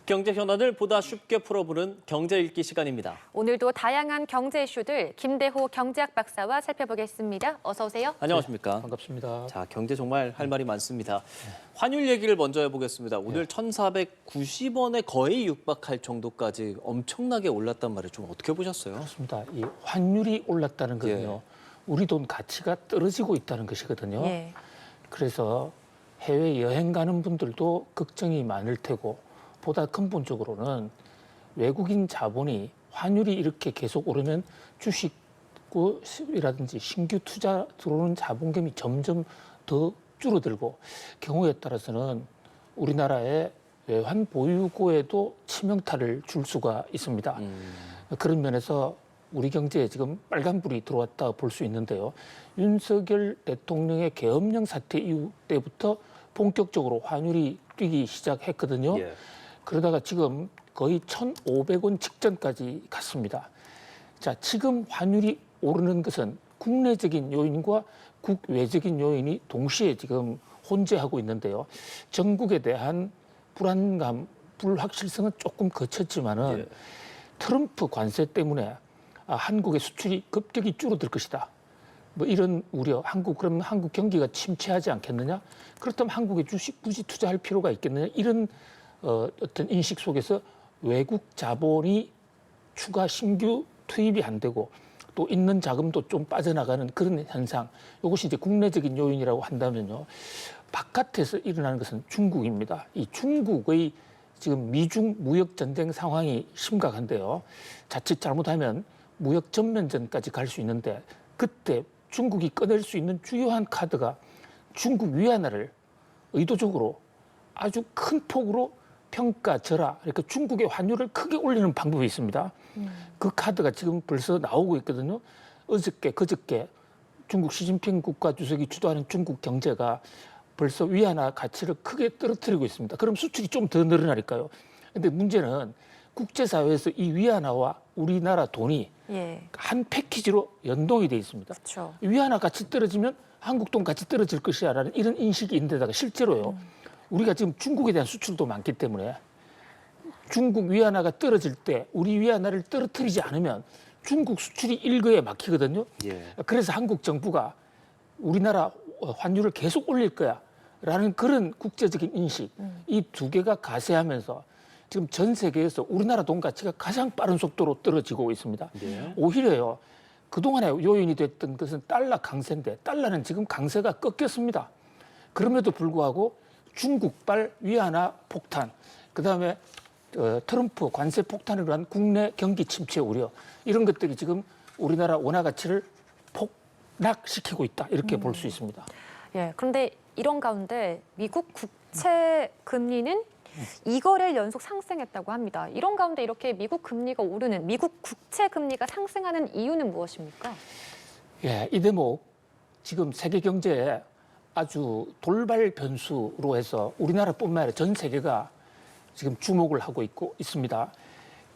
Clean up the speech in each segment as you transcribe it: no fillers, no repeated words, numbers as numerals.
경제 현안을 보다 쉽게 풀어보는 경제 읽기 시간입니다. 오늘도 다양한 경제 이슈들 김대호 경제학 박사와 살펴보겠습니다. 어서 오세요. 안녕하십니까? 반갑습니다. 자, 경제 정말 할 말이 많습니다. 환율 얘기를 먼저 해보겠습니다. 오늘 1,490원에 거의 육박할 정도까지 엄청나게 올랐단 말이에요. 좀 어떻게 보셨어요? 그렇습니다. 이 환율이 올랐다는 건요. 우리 돈 가치가 떨어지고 있다는 것이거든요. 예. 그래서 해외 여행 가는 분들도 걱정이 많을 테고 보다 근본적으로는 외국인 자본이 환율이 이렇게 계속 오르면 주식이라든지 신규 투자 들어오는 자본금이 점점 더 줄어들고 경우에 따라서는 우리나라의 외환 보유고에도 치명타를 줄 수가 있습니다. 그런 면에서 우리 경제에 지금 빨간불이 들어왔다 볼 수 있는데요. 윤석열 대통령의 계엄령 사태 이후 때부터 본격적으로 환율이 뛰기 시작했거든요. 그러다가 지금 거의 1,500원 직전까지 갔습니다. 자, 지금 환율이 오르는 것은 국내적인 요인과 국외적인 요인이 동시에 지금 혼재하고 있는데요. 전국에 대한 불안감, 불확실성은 조금 거쳤지만은 트럼프 관세 때문에 한국의 수출이 급격히 줄어들 것이다. 뭐 이런 우려, 그러면 한국 경기가 침체하지 않겠느냐? 그렇다면 한국에 주식 굳이 투자할 필요가 있겠느냐? 이런 어떤 인식 속에서 외국 자본이 추가 신규 투입이 안 되고 또 있는 자금도 좀 빠져나가는 그런 현상. 이것이 이제 국내적인 요인이라고 한다면요. 바깥에서 일어나는 것은 중국입니다. 이 중국의 지금 미중 무역 전쟁 상황이 심각한데요. 자칫 잘못하면 무역 전면전까지 갈 수 있는데 그때 중국이 꺼낼 수 있는 주요한 카드가 중국 위안화를 의도적으로 아주 큰 폭으로 평가절하, 그러니까 중국의 환율을 크게 올리는 방법이 있습니다. 그 카드가 지금 벌써 나오고 있거든요. 그저께 중국 시진핑 국가주석이 주도하는 중국 경제가 벌써 위안화 가치를 크게 떨어뜨리고 있습니다. 그럼 수출이 좀 더 늘어나니까요. 근데 문제는 국제사회에서 이 위안화와 우리나라 돈이 한 패키지로 연동이 돼 있습니다. 그렇죠. 위안화 가치 떨어지면 한국 돈 가치 떨어질 것이야라는 이런 인식이 있는데다가 실제로요. 우리가 지금 중국에 대한 수출도 많기 때문에 중국 위안화가 떨어질 때 우리 위안화를 떨어뜨리지 않으면 중국 수출이 일거에 막히거든요. 그래서 한국 정부가 우리나라 환율을 계속 올릴 거야라는 그런 국제적인 인식, 이 두 개가 가세하면서 지금 전 세계에서 우리나라 돈 가치가 가장 빠른 속도로 떨어지고 있습니다. 오히려요. 그동안의 요인이 됐던 것은 달러 강세인데 달러는 지금 강세가 꺾였습니다. 그럼에도 불구하고 중국발 위안화 폭탄, 그다음에 트럼프 관세 폭탄으로 한 국내 경기 침체 우려, 이런 것들이 지금 우리나라 원화 가치를 폭락시키고 있다, 이렇게 볼 수 있습니다. 예. 그런데 이런 가운데 미국 국채 금리는 2거래일 연속 상승했다고 합니다. 이런 가운데 이렇게 미국 금리가 오르는, 미국 국채 금리가 상승하는 이유는 무엇입니까? 예, 이 대목 지금 세계 경제에 아주 돌발 변수로 해서 우리나라뿐만 아니라 전 세계가 지금 주목을 하고 있습니다.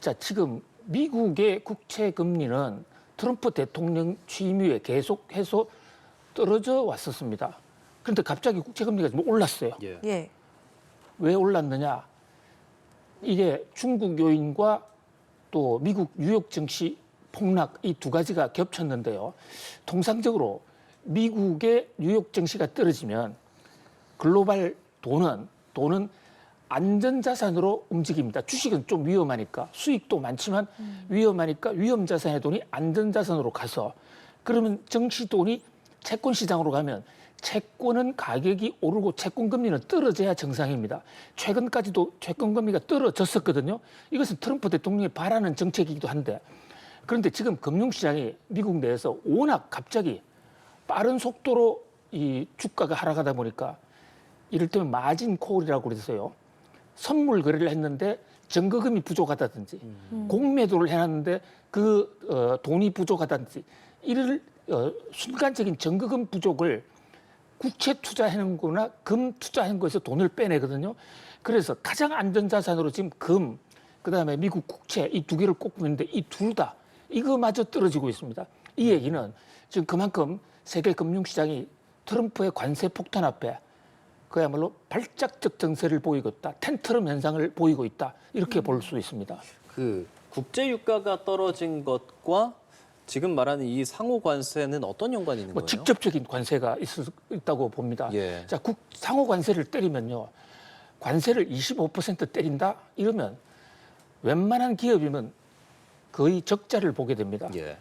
자, 지금 미국의 국채 금리는 트럼프 대통령 취임 이후에 계속해서 떨어져 왔었습니다. 그런데 갑자기 국채 금리가 좀 올랐어요. 왜 올랐느냐? 이게 중국 요인과 또 미국 뉴욕 증시 폭락, 이 두 가지가 겹쳤는데요. 통상적으로 미국의 뉴욕 증시가 떨어지면 글로벌 돈은 안전자산으로 움직입니다. 주식은 좀 위험하니까, 수익도 많지만 위험하니까 위험자산의 돈이 안전자산으로 가서, 그러면 증시 돈이 채권 시장으로 가면 채권은 가격이 오르고 채권 금리는 떨어져야 정상입니다. 최근까지도 채권 금리가 떨어졌었거든요. 이것은 트럼프 대통령이 바라는 정책이기도 한데, 그런데 지금 금융시장이 미국 내에서 워낙 갑자기 빠른 속도로 이 주가가 하락하다 보니까 이를테면 마진 콜이라고 그래서요. 선물 거래를 했는데 증거금이 부족하다든지 공매도를 해놨는데 그 돈이 부족하다든지 이를 순간적인 증거금 부족을 국채 투자하는 거나 금 투자하는 거에서 돈을 빼내거든요. 그래서 가장 안전자산으로 지금 금, 그다음에 미국 국채, 이 두 개를 꼽는데 이 둘 다 이거마저 떨어지고 있습니다. 이 얘기는 지금 그만큼 세계 금융시장이 트럼프의 관세 폭탄 앞에 그야말로 발작적 증세를 보이고 있다. 텐트럼 현상을 보이고 있다. 이렇게 볼 수 있습니다. 그 국제 유가가 떨어진 것과 지금 말하는 이 상호 관세는 어떤 연관이 있는 뭐 거예요? 직접적인 관세가 있다고 봅니다. 예. 자, 상호 관세를 때리면요. 관세를 25% 때린다? 이러면 웬만한 기업이면 거의 적자를 보게 됩니다. 예.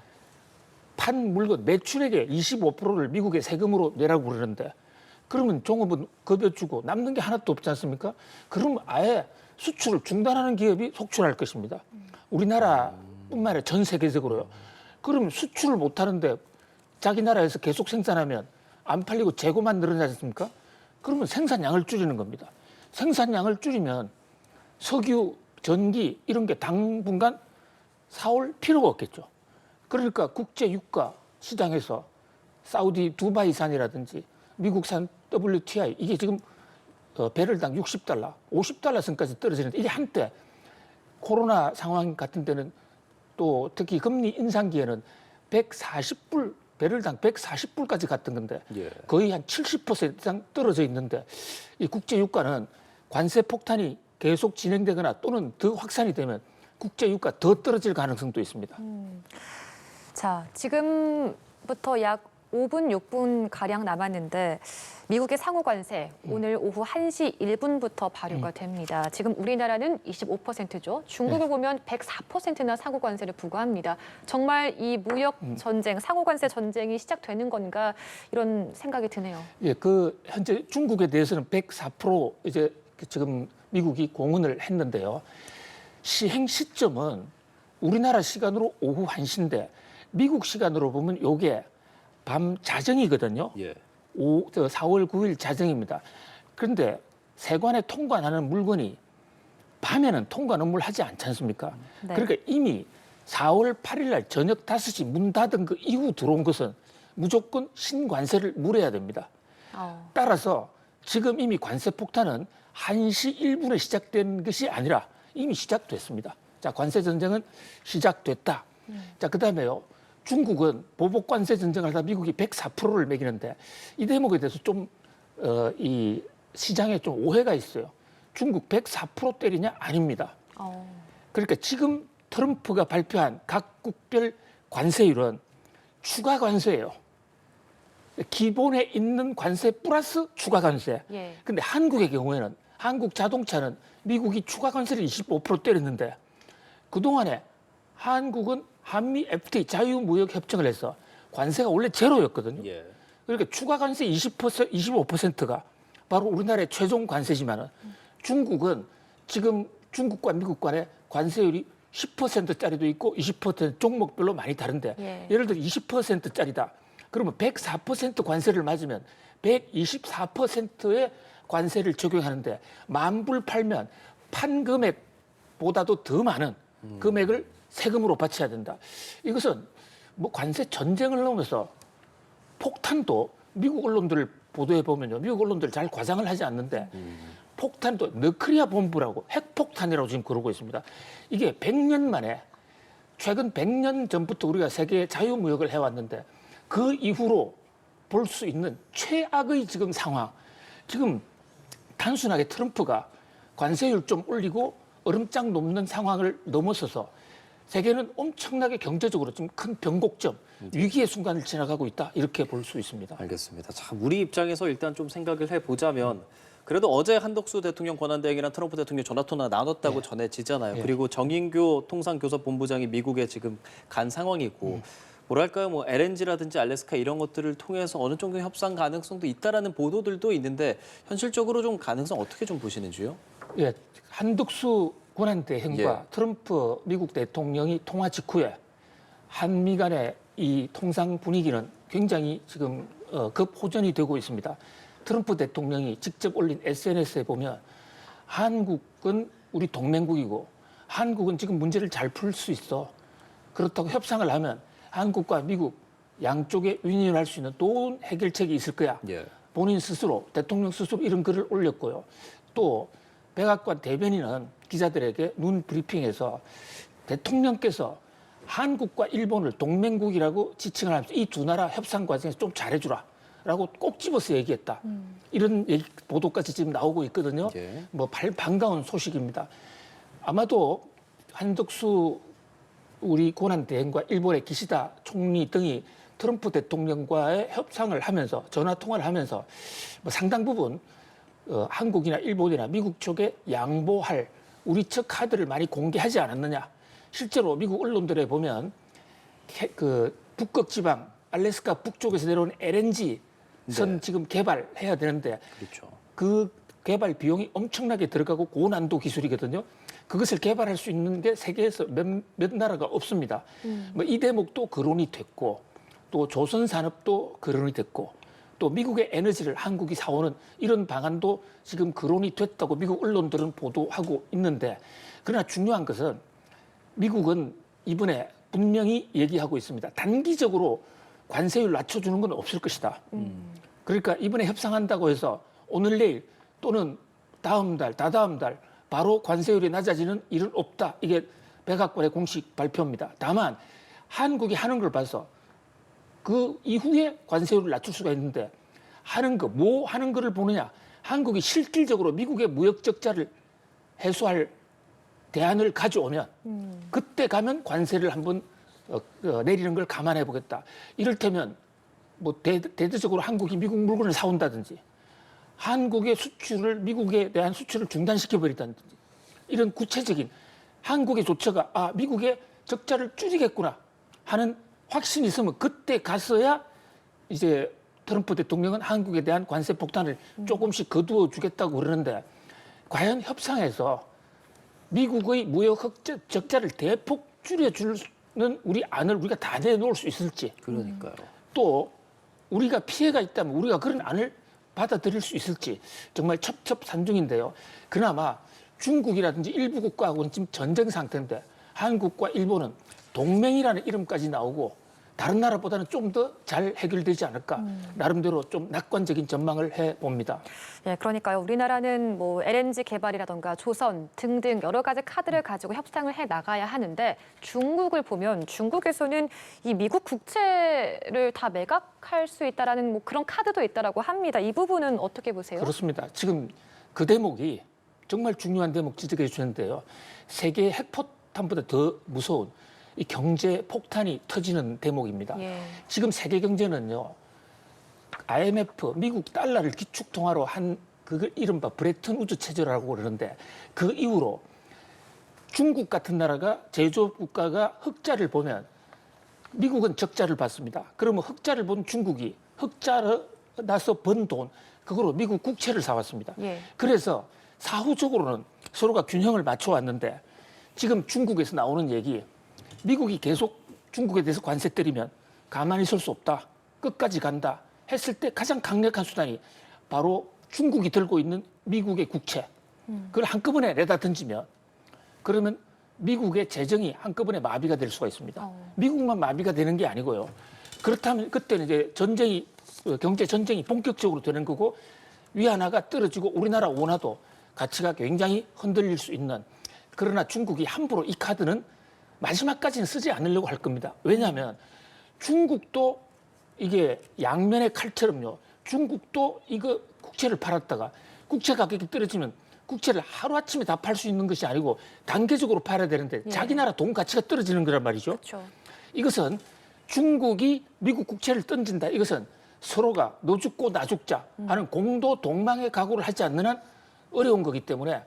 판 물건 매출액의 25%를 미국에 세금으로 내라고 그러는데 그러면 종업은 급여주고 남는 게 하나도 없지 않습니까? 그러면 아예 수출을 중단하는 기업이 속출할 것입니다. 우리나라뿐만 아니라 전 세계적으로요. 그러면 수출을 못하는데 자기 나라에서 계속 생산하면 안 팔리고 재고만 늘어나지 않습니까? 그러면 생산량을 줄이는 겁니다. 생산량을 줄이면 석유, 전기 이런 게 당분간 사올 필요가 없겠죠. 그러니까 국제 유가 시장에서 사우디 두바이산이라든지 미국산 WTI 이게 지금 배럴당 60달러, 50달러 선까지 떨어지는데 이게 한때 코로나 상황 같은 때는 또 특히 금리 인상기에는 140불, 배럴당 140불까지 갔던 건데 예. 거의 한 70% 이상 떨어져 있는데 이 국제 유가는 관세 폭탄이 계속 진행되거나 또는 더 확산이 되면 국제 유가 더 떨어질 가능성도 있습니다. 자, 지금부터 약 5분, 6분 가량 남았는데 미국의 상호 관세 오늘 오후 1시 1분부터 발효가 됩니다. 지금 우리나라는 25%죠. 중국을 보면 104%나 상호 관세를 부과합니다. 정말 이 무역 전쟁, 상호 관세 전쟁이 시작되는 건가 이런 생각이 드네요. 예, 현재 중국에 대해서는 104% 이제 지금 미국이 공언을 했는데요. 시행 시점은 우리나라 시간으로 오후 1시인데 미국 시간으로 보면 요게 밤 자정이거든요. 예. 4월 9일 자정입니다. 그런데 세관에 통관하는 물건이 밤에는 통관 업무를 하지 않지 않습니까? 네. 그러니까 이미 4월 8일 날 저녁 5시 문 닫은 그 이후 들어온 것은 무조건 신관세를 물어야 됩니다. 따라서 지금 이미 관세 폭탄은 1시 1분에 시작된 것이 아니라 이미 시작됐습니다. 자, 관세 전쟁은 시작됐다. 자, 그다음에요. 중국은 보복 관세 전쟁을 하다 미국이 104%를 매기는데 이 대목에 대해서 좀 이 시장에 좀 오해가 있어요. 중국 104% 때리냐? 아닙니다. 그러니까 지금 트럼프가 발표한 각국별 관세율은 추가 관세예요. 기본에 있는 관세 플러스 추가 관세. 예. 근데 한국의 경우에는 한국 자동차는 미국이 추가 관세를 25% 때렸는데 그동안에 한국은 한미 FTA 자유무역 협정을 해서 관세가 원래 제로였거든요. 예. 그러니까 추가 관세 25%가 바로 우리나라의 최종 관세지만은 중국은 지금 중국과 미국 간의 관세율이 10%짜리도 있고 20% 종목별로 많이 다른데 예. 예를 들어 20%짜리다. 그러면 104% 관세를 맞으면 124%의 관세를 적용하는데 10,000불 팔면 판 금액보다도 더 많은 금액을 세금으로 바쳐야 된다. 이것은 뭐 관세 전쟁을 넘어서 폭탄도 미국 언론들을 보도해 보면요. 미국 언론들 잘 과장을 하지 않는데 폭탄도 너크리아 본부라고 핵폭탄이라고 지금 그러고 있습니다. 이게 100년 만에 최근 100년 전부터 우리가 세계 자유무역을 해왔는데 그 이후로 볼 수 있는 최악의 지금 상황. 지금 단순하게 트럼프가 관세율 좀 올리고 얼음장 높는 상황을 넘어서서 세계는 엄청나게 경제적으로 좀 큰 변곡점, 위기의 순간을 지나가고 있다. 이렇게 볼 수 있습니다. 알겠습니다. 자, 우리 입장에서 일단 좀 생각을 해보자면 그래도 어제 한덕수 대통령 권한대행이랑 트럼프 대통령 전화통화 나눴다고 전해지잖아요. 그리고 정인교 통상교섭본부장이 미국에 지금 간 상황이고 뭐랄까요, 뭐 LNG라든지 알래스카 이런 것들을 통해서 어느 정도 협상 가능성도 있다라는 보도들도 있는데 현실적으로 좀 가능성 어떻게 좀 보시는지요? 예, 한덕수 권한대행과 트럼프 미국 대통령이 통화 직후에 한미 간의 이 통상 분위기는 굉장히 지금 급호전이 되고 있습니다. 트럼프 대통령이 직접 올린 SNS에 보면 한국은 우리 동맹국이고 한국은 지금 문제를 잘 풀 수 있어. 그렇다고 협상을 하면 한국과 미국 양쪽에 윈윈할 수 있는 좋은 해결책이 있을 거야. 본인 스스로, 대통령 스스로 이런 글을 올렸고요. 또 백악관 대변인은 기자들에게 눈 브리핑에서 대통령께서 한국과 일본을 동맹국이라고 지칭을 하면서 이 두 나라 협상 과정에서 좀 잘해주라 라고 꼭 집어서 얘기했다. 이런 보도까지 지금 나오고 있거든요. 예. 뭐 반가운 소식입니다. 아마도 한덕수 우리 고난대행과 일본의 기시다 총리 등이 트럼프 대통령과의 협상을 하면서 전화 통화를 하면서 뭐 상당 부분 한국이나 일본이나 미국 쪽에 양보할 우리 측 카드를 많이 공개하지 않았느냐. 실제로 미국 언론들에 보면 그 북극 지방 알래스카 북쪽에서 내려온 LNG 선 지금 개발해야 되는데 그렇죠. 그 개발 비용이 엄청나게 들어가고 고난도 기술이거든요. 그것을 개발할 수 있는 게 세계에서 몇 나라가 없습니다. 뭐 이 대목도 거론이 됐고 또 조선 산업도 거론이 됐고 또 미국의 에너지를 한국이 사오는 이런 방안도 지금 거론이 됐다고 미국 언론들은 보도하고 있는데 그러나 중요한 것은 미국은 이번에 분명히 얘기하고 있습니다. 단기적으로 관세율 낮춰주는 건 없을 것이다. 그러니까 이번에 협상한다고 해서 오늘 내일 또는 다음 달, 다다음 달 바로 관세율이 낮아지는 일은 없다. 이게 백악관의 공식 발표입니다. 다만 한국이 하는 걸 봐서 그 이후에 관세율을 낮출 수가 있는데 하는 거, 뭐 하는 거를 보느냐. 한국이 실질적으로 미국의 무역 적자를 해소할 대안을 가져오면 그때 가면 관세를 한번 내리는 걸 감안해 보겠다. 이를테면 뭐 대대적으로 한국이 미국 물건을 사온다든지 한국의 수출을 미국에 대한 수출을 중단시켜 버리다든지 이런 구체적인 한국의 조처가 아 미국의 적자를 줄이겠구나 하는 확신이 있으면 그때 가서야 이제 트럼프 대통령은 한국에 대한 관세 폭탄을 조금씩 거두어 주겠다고 그러는데 과연 협상에서 미국의 무역 적자를 대폭 줄여주는 우리 안을 우리가 다 내놓을 수 있을지 그러니까요. 또 우리가 피해가 있다면 우리가 그런 안을 받아들일 수 있을지 정말 첩첩산중인데요. 그나마 중국이라든지 일부 국가하고는 지금 전쟁 상태인데 한국과 일본은 동맹이라는 이름까지 나오고 다른 나라보다는 좀 더 잘 해결되지 않을까 나름대로 좀 낙관적인 전망을 해봅니다. 예, 그러니까요. 우리나라는 뭐 LNG 개발이라던가 조선 등등 여러 가지 카드를 가지고 협상을 해 나가야 하는데 중국을 보면 중국에서는 이 미국 국채를 다 매각할 수 있다라는 뭐 그런 카드도 있다라고 합니다. 이 부분은 어떻게 보세요? 그렇습니다. 지금 그 대목이 정말 중요한 대목 지적해 주셨는데요. 세계 핵포탄보다 더 무서운 이 경제 폭탄이 터지는 대목입니다. 예. 지금 세계 경제는요. IMF, 미국 달러를 기축통화로 한 그걸 이른바 브레튼 우드 체제라고 그러는데 그 이후로 중국 같은 나라가 제조업 국가가 흑자를 보면 미국은 적자를 받습니다. 그러면 흑자를 본 중국이 흑자를 나서 번 돈 그거로 미국 국채를 사왔습니다. 예. 그래서 사후적으로는 서로가 균형을 맞춰왔는데 지금 중국에서 나오는 얘기 미국이 계속 중국에 대해서 관세 때리면 가만히 있을 수 없다. 끝까지 간다. 했을 때 가장 강력한 수단이 바로 중국이 들고 있는 미국의 국채. 그걸 한꺼번에 내다 던지면 그러면 미국의 재정이 한꺼번에 마비가 될 수가 있습니다. 미국만 마비가 되는 게 아니고요. 그렇다면 그때는 이제 경제 전쟁이 본격적으로 되는 거고 위안화가 떨어지고 우리나라 원화도 가치가 굉장히 흔들릴 수 있는 그러나 중국이 함부로 이 카드는 마지막까지는 쓰지 않으려고 할 겁니다. 왜냐하면 중국도 이게 양면의 칼처럼요. 중국도 이거 국채를 팔았다가 국채 가격이 떨어지면 국채를 하루아침에 다 팔 수 있는 것이 아니고 단계적으로 팔아야 되는데 예. 자기 나라 돈 가치가 떨어지는 거란 말이죠. 그렇죠. 이것은 중국이 미국 국채를 던진다. 이것은 서로가 너 죽고 나 죽자 하는 공도 동망의 각오를 하지 않는 한 어려운 거기 때문에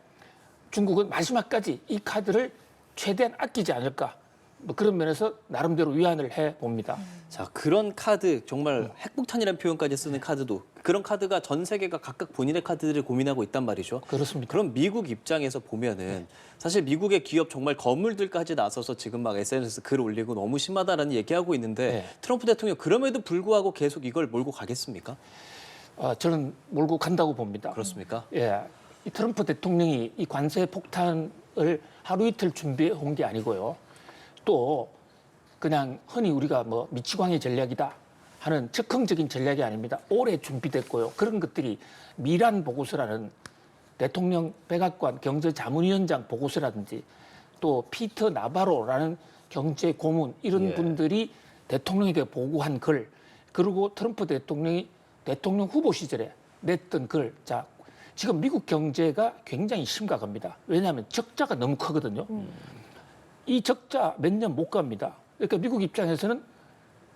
중국은 마지막까지 이 카드를 최대한 아끼지 않을까. 뭐 그런 면에서 나름대로 위안을 해봅니다. 자, 그런 카드, 정말 핵폭탄이라는 표현까지 쓰는 카드도 그런 카드가 전 세계가 각각 본인의 카드들을 고민하고 있단 말이죠. 그렇습니다. 그럼 미국 입장에서 보면은 사실 미국의 기업 정말 건물들까지 나서서 지금 막 SNS 글 올리고 너무 심하다라는 얘기하고 있는데 네. 트럼프 대통령 그럼에도 불구하고 계속 이걸 몰고 가겠습니까? 저는 몰고 간다고 봅니다. 그렇습니까? 예, 이 트럼프 대통령이 이 관세 폭탄을 하루 이틀 준비해 온 게 아니고요. 또 그냥 흔히 우리가 뭐 미치광이 전략이다 하는 즉흥적인 전략이 아닙니다. 오래 준비됐고요. 그런 것들이 미란 보고서라는 대통령 백악관 경제자문위원장 보고서라든지 또 피터 나바로라는 경제 고문 이런 예. 분들이 대통령에게 보고한 글 그리고 트럼프 대통령이 대통령 후보 시절에 냈던 글, 자, 지금 미국 경제가 굉장히 심각합니다. 왜냐하면 적자가 너무 크거든요. 이 적자 몇 년 못 갑니다. 그러니까 미국 입장에서는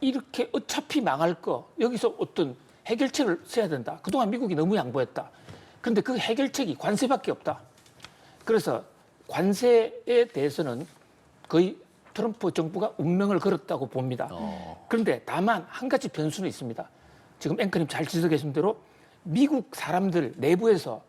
이렇게 어차피 망할 거 여기서 어떤 해결책을 써야 된다. 그동안 미국이 너무 양보했다. 그런데 그 해결책이 관세밖에 없다. 그래서 관세에 대해서는 거의 트럼프 정부가 운명을 걸었다고 봅니다. 그런데 다만 한 가지 변수는 있습니다. 지금 앵커님 잘 지적해 계신 대로 미국 사람들 내부에서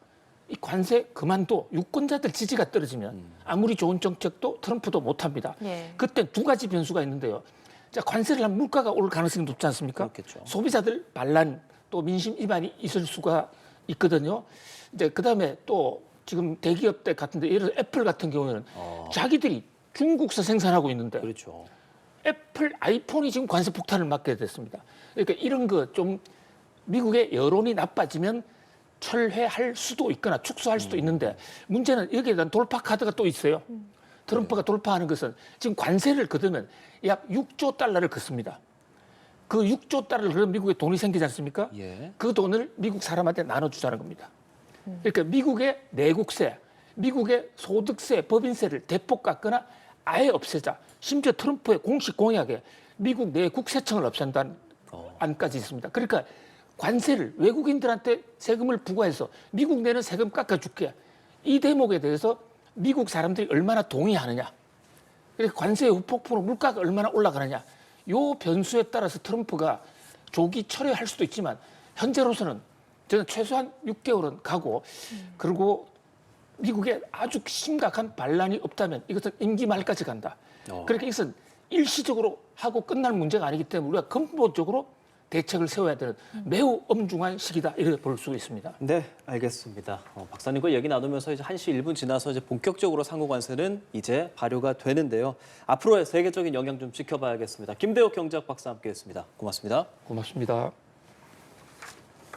이 관세 그만둬 유권자들 지지가 떨어지면 아무리 좋은 정책도 트럼프도 못합니다. 예. 그때 두 가지 변수가 있는데요. 자, 관세를 하면 물가가 오를 가능성이 높지 않습니까? 그렇겠죠. 소비자들 반란 또 민심 이반이 있을 수가 있거든요. 이제 그다음에 또 지금 대기업들 같은데 예를 들어 애플 같은 경우에는 자기들이 중국서 생산하고 있는데 그렇죠. 애플 아이폰이 지금 관세 폭탄을 맞게 됐습니다. 그러니까 이런 거 좀 미국의 여론이 나빠지면 철회할 수도 있거나 축소할 수도 있는데 문제는 여기에 대한 돌파 카드가 또 있어요. 트럼프가 돌파하는 것은 지금 관세를 걷으면 약 6조 달러를 걷습니다. 그 6조 달러를 그럼 미국에 돈이 생기지 않습니까? 예. 그 돈을 미국 사람한테 나눠주자는 겁니다. 그러니까 미국의 내국세, 미국의 소득세, 법인세를 대폭 깎거나 아예 없애자. 심지어 트럼프의 공식 공약에 미국 내 국세청을 없앤다는 안까지 있습니다. 그러니까 관세를 외국인들한테 세금을 부과해서 미국 내는 세금 깎아줄게. 이 대목에 대해서 미국 사람들이 얼마나 동의하느냐. 그러니까 관세의 후폭풍으로 물가가 얼마나 올라가느냐. 요 변수에 따라서 트럼프가 조기 철회할 수도 있지만 현재로서는 저는 최소한 6개월은 가고 그리고 미국에 아주 심각한 반란이 없다면 이것은 임기 말까지 간다. 그러니까 이것은 일시적으로 하고 끝날 문제가 아니기 때문에 우리가 근본적으로 대책을 세워야 되는 매우 엄중한 시기다 이렇게 볼 수 있습니다. 네, 알겠습니다. 박사님과 얘기 나누면서 이제 1시 1분 지나서 이제 본격적으로 상호 관세는 이제 발효가 되는데요. 앞으로의 세계적인 영향 좀 지켜봐야겠습니다. 김대호 경제학 박사 함께했습니다. 고맙습니다. 고맙습니다.